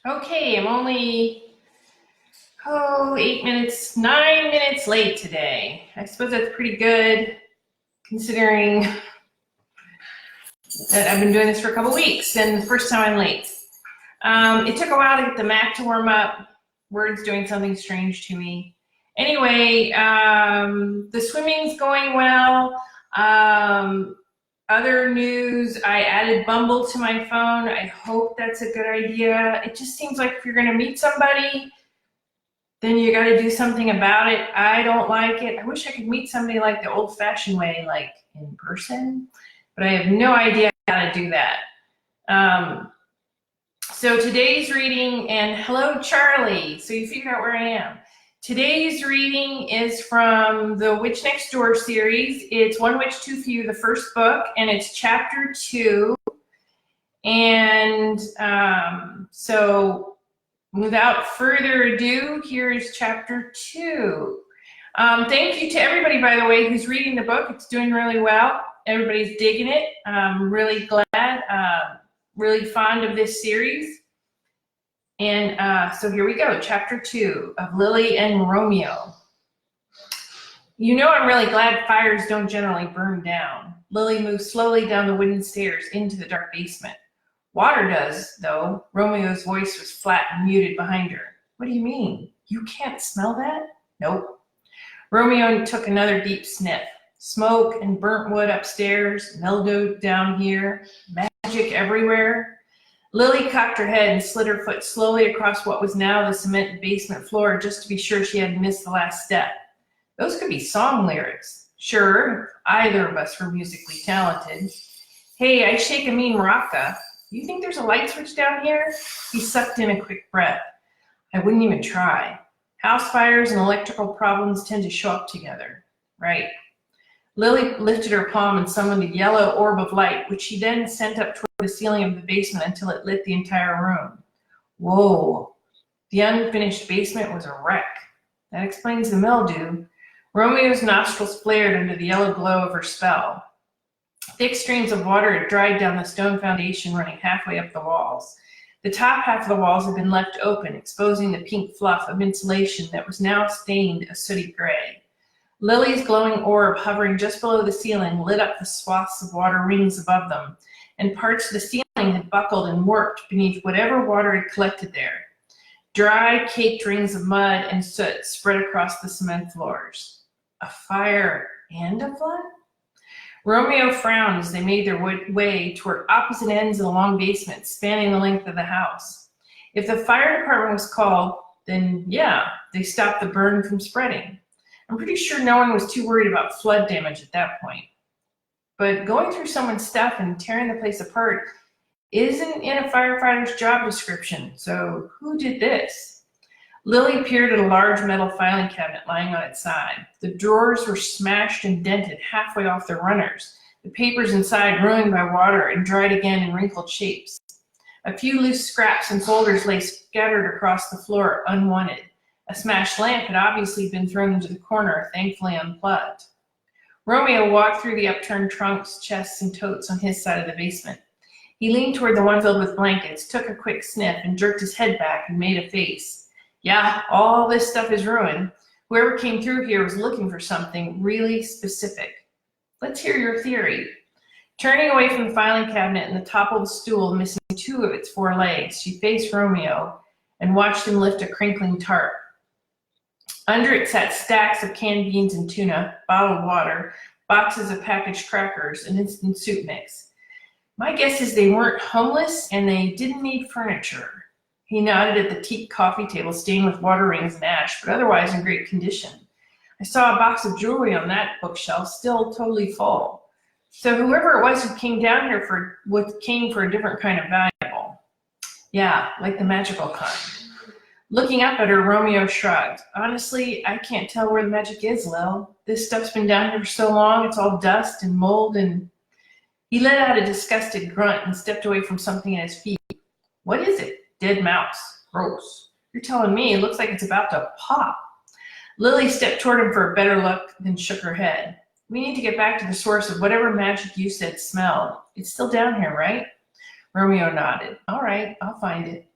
Okay, I'm only, 9 minutes late today. I suppose that's pretty good considering that I've been doing this for a couple weeks and the first time I'm late. It took a while to get the Mac to warm up. Word's doing something strange to me. Anyway, the swimming's going well. Other news, I added Bumble to my phone. I hope that's a good idea. It just seems like if you're gonna meet somebody, then you got to do something about it. I don't like it. I wish I could meet somebody like the old-fashioned way, like in person, but I have no idea how to do that. So today's reading, and hello, Charlie. So you figured out where I am. Today's reading is from the Witch Next Door series. It's One Witch, Too Few, the first book, and it's chapter 2. And so without further ado, here's chapter 2. Thank you to everybody, by the way, who's reading the book. It's doing really well. Everybody's digging it. I'm really glad, really fond of this series. And so here we go, chapter 2 of Lily and Romeo. You know, I'm really glad fires don't generally burn down. Lily moved slowly down the wooden stairs into the dark basement. Water does, though. Romeo's voice was flat and muted behind her. What do you mean? You can't smell that? Nope. Romeo took another deep sniff. Smoke and burnt wood upstairs, mildewed down here, magic everywhere. Lily cocked her head and slid her foot slowly across what was now the cement basement floor just to be sure she hadn't missed the last step. Those could be song lyrics. Sure, if either of us were musically talented. Hey, I shake a mean maraca. You think there's a light switch down here? He sucked in a quick breath. I wouldn't even try. House fires and electrical problems tend to show up together. Right. Lily lifted her palm and summoned a yellow orb of light, which she then sent up toward the ceiling of the basement until it lit the entire room. Whoa. The unfinished basement was a wreck. That explains the mildew. Romeo's nostrils flared under the yellow glow of her spell. Thick streams of water had dried down the stone foundation running halfway up the walls. The top half of the walls had been left open, exposing the pink fluff of insulation that was now stained a sooty gray. Lily's glowing orb hovering just below the ceiling lit up the swaths of water rings above them, and parts of the ceiling had buckled and warped beneath whatever water had collected there. Dry, caked rings of mud and soot spread across the cement floors. A fire and a flood? Romeo frowned as they made their way toward opposite ends of the long basement, spanning the length of the house. If the fire department was called, then yeah, they stopped the burn from spreading. I'm pretty sure no one was too worried about flood damage at that point. But going through someone's stuff and tearing the place apart isn't in a firefighter's job description, so who did this? Lily peered at a large metal filing cabinet lying on its side. The drawers were smashed and dented halfway off their runners, the papers inside ruined by water and dried again in wrinkled shapes. A few loose scraps and folders lay scattered across the floor, unwanted. A smashed lamp had obviously been thrown into the corner, thankfully unplugged. Romeo walked through the upturned trunks, chests, and totes on his side of the basement. He leaned toward the one filled with blankets, took a quick sniff, and jerked his head back and made a face. Yeah, all this stuff is ruined. Whoever came through here was looking for something really specific. Let's hear your theory. Turning away from the filing cabinet and the toppled stool, missing 2 of its 4 legs, she faced Romeo and watched him lift a crinkling tarp. Under it sat stacks of canned beans and tuna, bottled water, boxes of packaged crackers, and instant soup mix. My guess is they weren't homeless and they didn't need furniture. He nodded at the teak coffee table stained with water rings and ash, but otherwise in great condition. I saw a box of jewelry on that bookshelf, still totally full. So whoever it was who came down here came for a different kind of valuable. Yeah, like the magical kind. Looking up at her, Romeo shrugged. Honestly, I can't tell where the magic is, Lil. This stuff's been down here for so long, it's all dust and mold and... He let out a disgusted grunt and stepped away from something at his feet. What is it? Dead mouse. Gross. You're telling me it looks like it's about to pop. Lily stepped toward him for a better look, then shook her head. We need to get back to the source of whatever magic you said smelled. It's still down here, right? Romeo nodded. All right, I'll find it.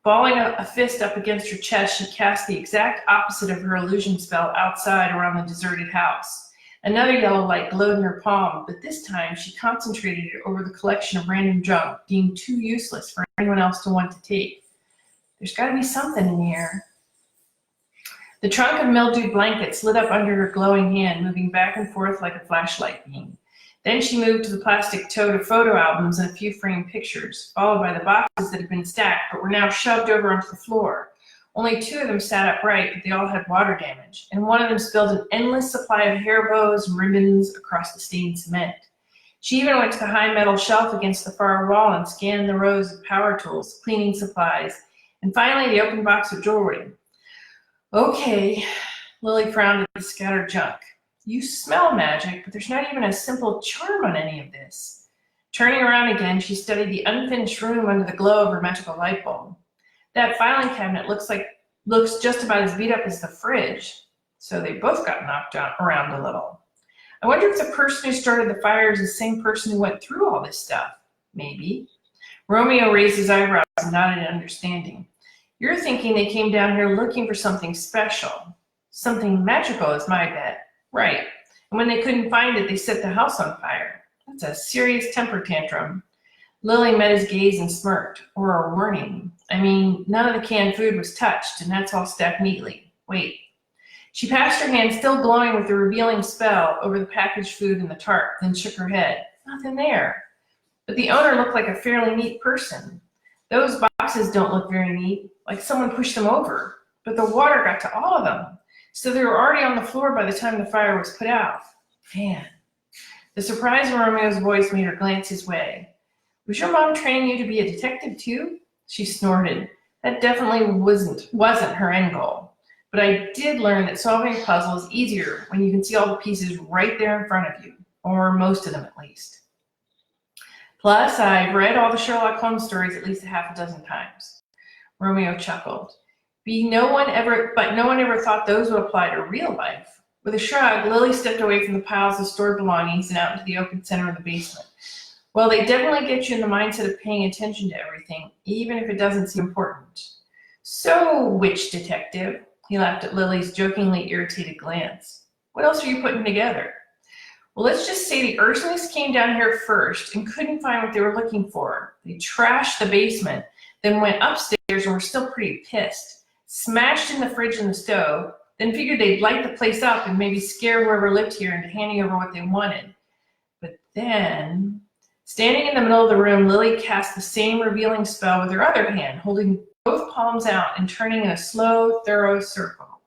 Balling a fist up against her chest, she cast the exact opposite of her illusion spell outside around the deserted house. Another yellow light glowed in her palm, but this time she concentrated it over the collection of random junk deemed too useless for anyone else to want to take. There's got to be something in here. The trunk of mildewed blankets slid up under her glowing hand, moving back and forth like a flashlight beam. Then she moved to the plastic tote of photo albums and a few framed pictures, followed by the boxes that had been stacked but were now shoved over onto the floor. Only 2 of them sat upright, but they all had water damage, and one of them spilled an endless supply of hair bows and ribbons across the stained cement. She even went to the high metal shelf against the far wall and scanned the rows of power tools, cleaning supplies, and finally the open box of jewelry. Okay, Lily frowned at the scattered junk. You smell magic, but there's not even a simple charm on any of this. Turning around again, she studied the unfinished room under the glow of her magical light bulb. That filing cabinet looks just about as beat up as the fridge, so they both got knocked around a little. I wonder if the person who started the fire is the same person who went through all this stuff. Maybe. Romeo raised his eyebrows and nodded in understanding. You're thinking they came down here looking for something special. Something magical is my bet. Right. And when they couldn't find it, they set the house on fire. That's a serious temper tantrum. Lily met his gaze and smirked. Or a warning. I mean, none of the canned food was touched, and that's all stacked neatly. Wait. She passed her hand, still glowing with the revealing spell, over the packaged food and the tart, then shook her head. Nothing there. But the owner looked like a fairly neat person. Those boxes don't look very neat, like someone pushed them over. But the water got to all of them. So they were already on the floor by the time the fire was put out. Man. The surprise in Romeo's voice made her glance his way. Was your mom training you to be a detective too? She snorted. That definitely wasn't her end goal. But I did learn that solving a puzzle is easier when you can see all the pieces right there in front of you, or most of them at least. Plus, I've read all the Sherlock Holmes stories at least a half a dozen times. Romeo chuckled. But no one ever thought those would apply to real life. With a shrug, Lily stepped away from the piles of stored belongings and out into the open center of the basement. Well, they definitely get you in the mindset of paying attention to everything, even if it doesn't seem important. So, witch detective, he laughed at Lily's jokingly irritated glance. What else are you putting together? Well, let's just say the arsonists came down here first and couldn't find what they were looking for. They trashed the basement, then went upstairs and were still pretty pissed. Smashed in the fridge and the stove, then figured they'd light the place up and maybe scare whoever lived here into handing over what they wanted. But then, standing in the middle of the room, Lily cast the same revealing spell with her other hand, holding both palms out and turning in a slow, thorough circle.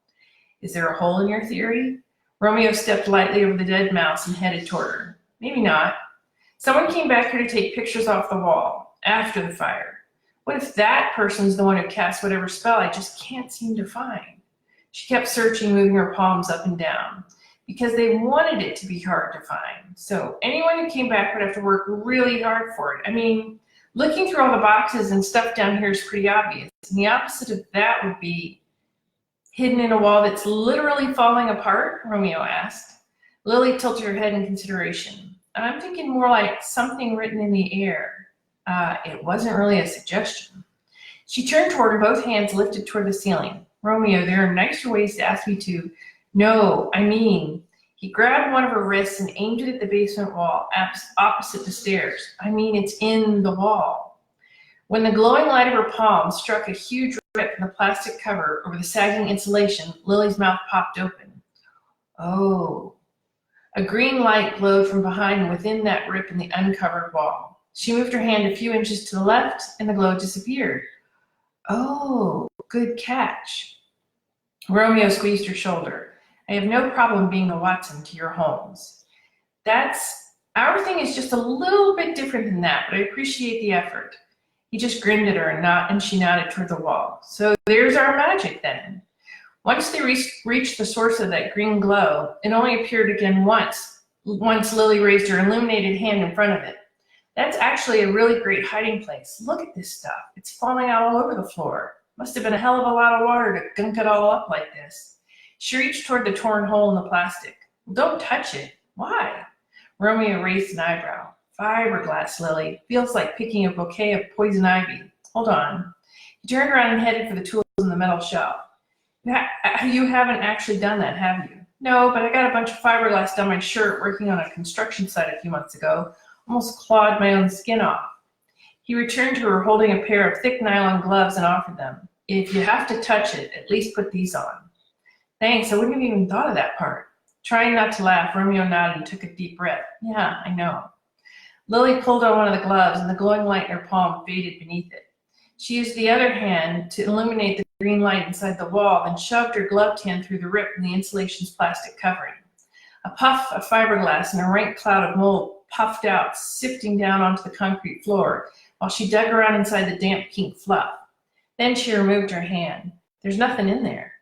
Is there a hole in your theory? Romeo stepped lightly over the dead mouse and headed toward her. Maybe not. Someone came back here to take pictures off the wall, after the fire. What if that person's the one who cast whatever spell I just can't seem to find? She kept searching, moving her palms up and down, because they wanted it to be hard to find. So anyone who came back would have to work really hard for it. I mean, looking through all the boxes and stuff down here is pretty obvious. And the opposite of that would be hidden in a wall that's literally falling apart, Romeo asked. Lily tilted her head in consideration. I'm thinking more like something written in the air. It wasn't really a suggestion. She turned toward her, both hands lifted toward the ceiling. Romeo, there are nicer ways to ask me to. No, I mean, he grabbed one of her wrists and aimed it at the basement wall opposite the stairs. I mean, it's in the wall. When the glowing light of her palm struck a huge rip in the plastic cover over the sagging insulation, Lily's mouth popped open. Oh. A green light glowed from behind and within that rip in the uncovered wall. She moved her hand a few inches to the left, and the glow disappeared. Oh, good catch. Romeo squeezed her shoulder. I have no problem being a Watson to your Holmes. Our thing is just a little bit different than that, but I appreciate the effort. He just grinned at her and she nodded toward the wall. So there's our magic then. Once they reached the source of that green glow, it only appeared again once Lily raised her illuminated hand in front of it. That's actually a really great hiding place. Look at this stuff. It's falling out all over the floor. Must have been a hell of a lot of water to gunk it all up like this. She reached toward the torn hole in the plastic. Well, don't touch it. Why? Romeo raised an eyebrow. Fiberglass, Lily. Feels like picking a bouquet of poison ivy. Hold on. He turned around and headed for the tools in the metal shelf. You haven't actually done that, have you? No, but I got a bunch of fiberglass down my shirt working on a construction site a few months ago. Almost clawed my own skin off. He returned to her holding a pair of thick nylon gloves and offered them. If you have to touch it, at least put these on. Thanks, I wouldn't have even thought of that part. Trying not to laugh, Romeo nodded and took a deep breath. Yeah, I know. Lily pulled on one of the gloves and the glowing light in her palm faded beneath it. She used the other hand to illuminate the green light inside the wall, then shoved her gloved hand through the rip in the insulation's plastic covering. A puff of fiberglass and a rank cloud of mold puffed out, sifting down onto the concrete floor, while she dug around inside the damp pink fluff. Then she removed her hand. There's nothing in there.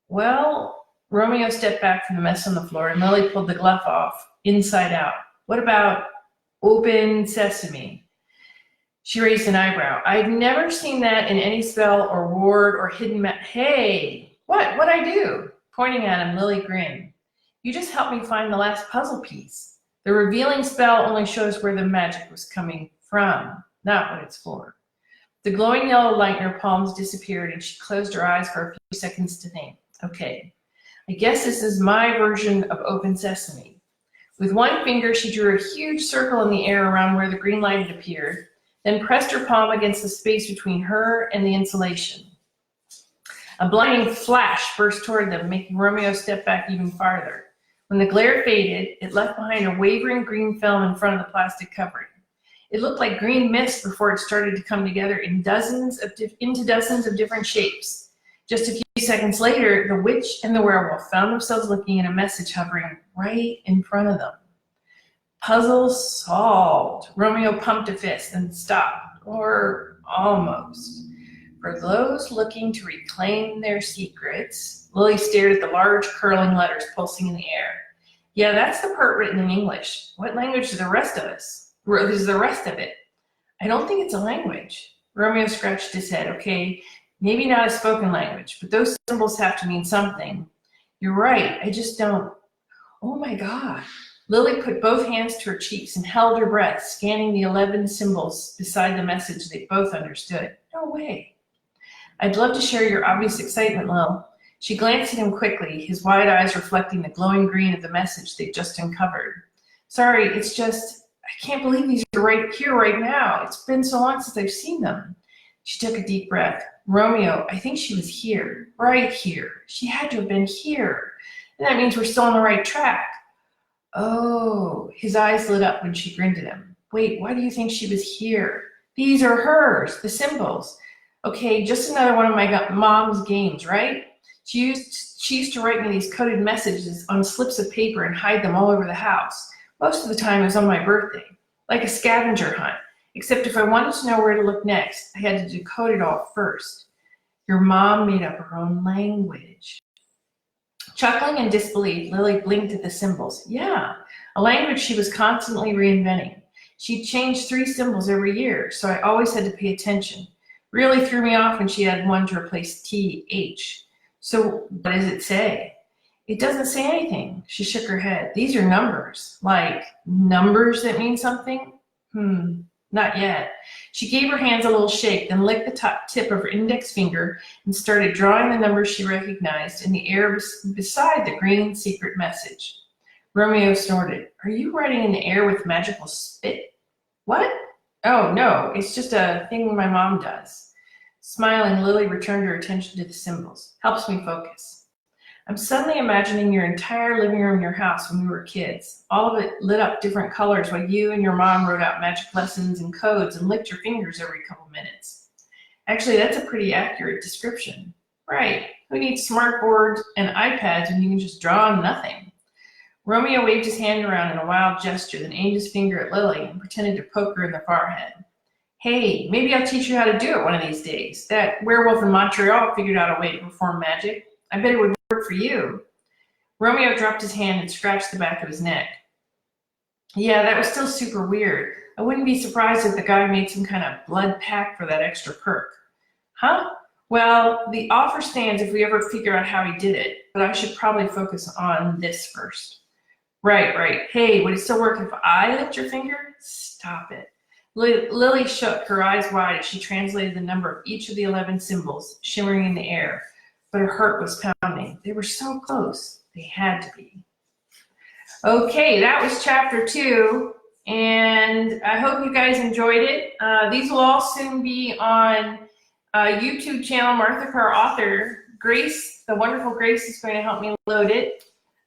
Well, Romeo stepped back from the mess on the floor and Lily pulled the glove off, inside out. What about open sesame? She raised an eyebrow. I'd never seen that in any spell or ward or hidden Hey, what'd I do? Pointing at him, Lily grinned. You just helped me find the last puzzle piece. The revealing spell only shows where the magic was coming from, not what it's for. The glowing yellow light in her palms disappeared and she closed her eyes for a few seconds to think. Okay, I guess this is my version of open sesame. With one finger, she drew a huge circle in the air around where the green light had appeared, then pressed her palm against the space between her and the insulation. A blinding flash burst toward them, making Romeo step back even farther. When the glare faded, it left behind a wavering green film in front of the plastic covering. It looked like green mist before it started to come together in dozens of different shapes. Just a few seconds later, the witch and the werewolf found themselves looking at a message hovering right in front of them. Puzzle solved. Romeo pumped a fist and stopped, or almost. For those looking to reclaim their secrets, Lily stared at the large curling letters pulsing in the air. Yeah, that's the part written in English. What language is the rest of it? I don't think it's a language. Romeo scratched his head. Okay, maybe not a spoken language, but those symbols have to mean something. You're right, I just don't. Oh my God. Lily put both hands to her cheeks and held her breath, scanning the 11 symbols beside the message they both understood. No way. I'd love to share your obvious excitement, Lil. She glanced at him quickly, his wide eyes reflecting the glowing green of the message they'd just uncovered. Sorry, it's just, I can't believe these are right here, right now. It's been so long since I've seen them. She took a deep breath. Romeo, I think she was here, right here. She had to have been here. And that means we're still on the right track. Oh, his eyes lit up when she grinned at him. Wait, why do you think she was here? These are hers, the symbols. Okay, just another one of my mom's games, right? She used to write me these coded messages on slips of paper and hide them all over the house. Most of the time it was on my birthday, like a scavenger hunt, except if I wanted to know where to look next, I had to decode it all first. Your mom made up her own language. Chuckling in disbelief, Lily blinked at the symbols. Yeah, a language she was constantly reinventing. She'd changed 3 symbols every year, so I always had to pay attention. Really threw me off when she added one to replace TH. So what does it say? It doesn't say anything. She shook her head. These are numbers. Like numbers that mean something? Not yet. She gave her hands a little shake, then licked the top tip of her index finger and started drawing the numbers she recognized in the air beside the green secret message. Romeo snorted. Are you writing in the air with magical spit? What? Oh, no, it's just a thing my mom does. Smiling, Lily returned her attention to the symbols. Helps me focus. I'm suddenly imagining your entire living room in your house when we were kids. All of it lit up different colors while you and your mom wrote out magic lessons and codes and licked your fingers every couple minutes. Actually, that's a pretty accurate description. Right. Who needs smart boards and iPads when you can just draw on nothing? Romeo waved his hand around in a wild gesture, then aimed his finger at Lily and pretended to poke her in the forehead. Hey, maybe I'll teach you how to do it one of these days. That werewolf in Montreal figured out a way to perform magic. I bet it would work for you. Romeo dropped his hand and scratched the back of his neck. Yeah, that was still super weird. I wouldn't be surprised if the guy made some kind of blood pact for that extra perk. Huh? Well, the offer stands if we ever figure out how he did it, but I should probably focus on this first. Right. Hey, would it still work if I licked your finger? Stop it. Lily shook, her eyes wide, as she translated the number of each of the 11 symbols shimmering in the air. But her heart was pounding. They were so close. They had to be. Okay, that was chapter 2, and I hope you guys enjoyed it. These will all soon be on YouTube channel, Martha Carr Author. Grace, the wonderful Grace, is going to help me load it.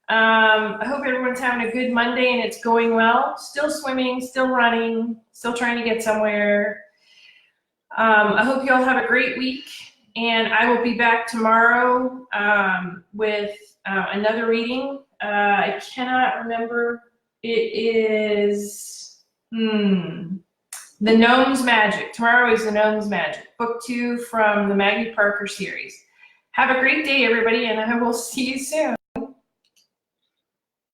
I hope everyone's having a good Monday and it's going well. Still swimming, still running, still trying to get somewhere. I hope you all have a great week, and I will be back tomorrow with another reading. I cannot remember. It is The Gnome's Magic. Tomorrow is The Gnome's Magic, book 2 from the Maggie Parker series. Have a great day, everybody, and I will see you soon.